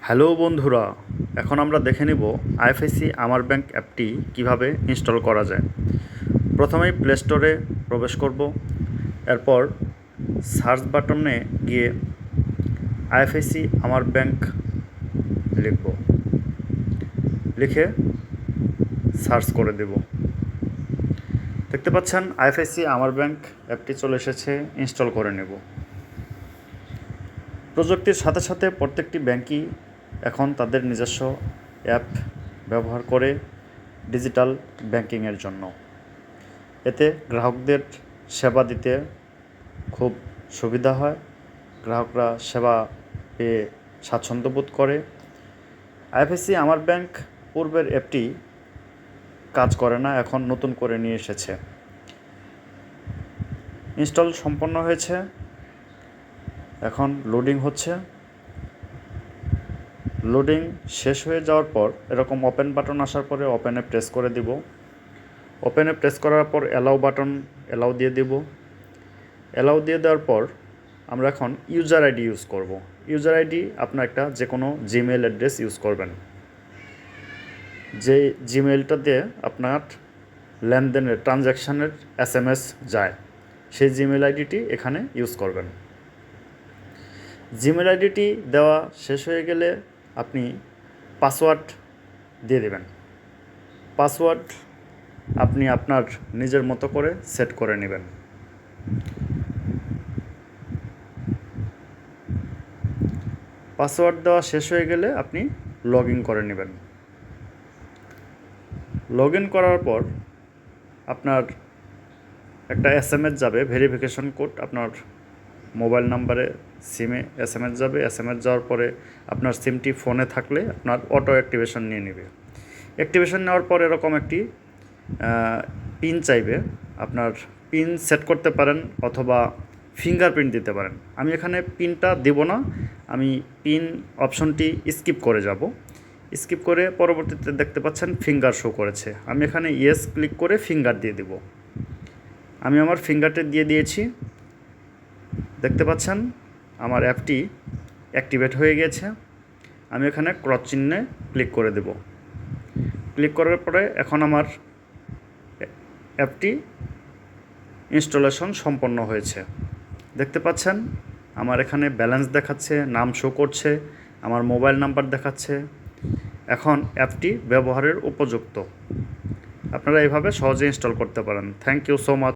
Hello বন্ধুরা, এখন আমরা দেখে নিব আইএফআইসি আমার ব্যাংক অ্যাপটি কিভাবে ইনস্টল করা যায়। প্রথমেই প্লে স্টোরে প্রবেশ করব। এরপর সার্চ বাটনে গিয়ে আইএফআইসি আমার ব্যাংক লিখব, লিখে সার্চ করে দেব। দেখতে পাচ্ছেন আইএফআইসি আমার ব্যাংক অ্যাপটি চলে এসেছে। ইনস্টল করে নেব। প্রযুক্তির সাথে সাথে প্রত্যেকটি ব্যাংকই এখন তাদের নিজস্ব অ্যাপ ব্যবহার করে ডিজিটাল ব্যাংকিংয়ের জন্য। এতে গ্রাহকদের সেবা দিতে খুব সুবিধা হয়, গ্রাহকরা সেবা পেয়ে স্বাচ্ছন্দ্য বোধ করে। আইএফআইসি আমার ব্যাংক পূর্বের অ্যাপটি কাজ করে না, এখন নতুন করে নিয়ে এসেছে। ইনস্টল সম্পন্ন হয়েছে, এখন লোডিং হচ্ছে। লোডিং শেষ হয়ে যাওয়ার পর এরকম ওপেন বাটন আসার পরে ওপেনে প্রেস করে দিব। ওপেনে প্রেস করার পর অ্যালাউ বাটন অ্যালাউ দিয়ে দেব। অ্যালাউ দিয়ে দেওয়ার পর আমরা এখন ইউজার আইডি ইউজ করব। ইউজার আইডি আপনার একটা যে কোনো জিমেইল অ্যাড্রেস ইউজ করবেন, যে জিমেইলটা দিয়ে আপনার লেনদেনের ট্রানজ্যাকশানের SMS যায়, সেই জিমেইল আইডিটি এখানে ইউজ করবেন। জিমেইল আইডিটি দেওয়া শেষ হয়ে গেলে আপনি পাসওয়ার্ড দিয়ে দেবেন। পাসওয়ার্ড আপনি আপনার নিজের মতো করে সেট করে নেবেন। পাসওয়ার্ড দেওয়া শেষ হয়ে গেলে আপনি লগ ইন করে নেবেন। লগ ইন করার পর আপনার একটা SMS যাবে, ভেরিফিকেশন কোড আপনার মোবাইল নাম্বারে সিমে SMS যাবে। SMS যাওয়ার পরে আপনার সিমটি ফোনে থাকলে আপনার অটো অ্যাক্টিভেশন নিয়ে নেবে। অ্যাক্টিভেশন নেওয়ার পর এরকম একটি পিন চাইবে। আপনার পিন সেট করতে পারেন অথবা ফিঙ্গারপ্রিন্ট দিতে পারেন। আমি এখানে পিনটা দেব না, আমি পিন অপশনটি স্কিপ করে যাব। স্কিপ করে পরবর্তীতে দেখতে পাচ্ছেন ফিঙ্গার শো করেছে। আমি এখানে ইয়েস ক্লিক করে ফিঙ্গার দিয়ে দেব। আমি আমার ফিঙ্গারটি দিয়ে দিয়েছি। দেখতে পাচ্ছেন আমার অ্যাপটি অ্যাক্টিভেট হয়ে গেছে। আমি এখানে ক্রস চিহ্নে ক্লিক করে দেব। ক্লিক করার পরে এখন আমার অ্যাপটি ইনস্টলেশন সম্পন্ন হয়েছে। দেখতে পাচ্ছেন আমার এখানে ব্যালেন্স দেখাচ্ছে, নাম শো করছে, আমার মোবাইল নাম্বার দেখাচ্ছে। এখন অ্যাপটি ব্যবহারের উপযুক্ত। আপনারা এইভাবে সহজে ইনস্টল করতে পারেন। Thank you so much.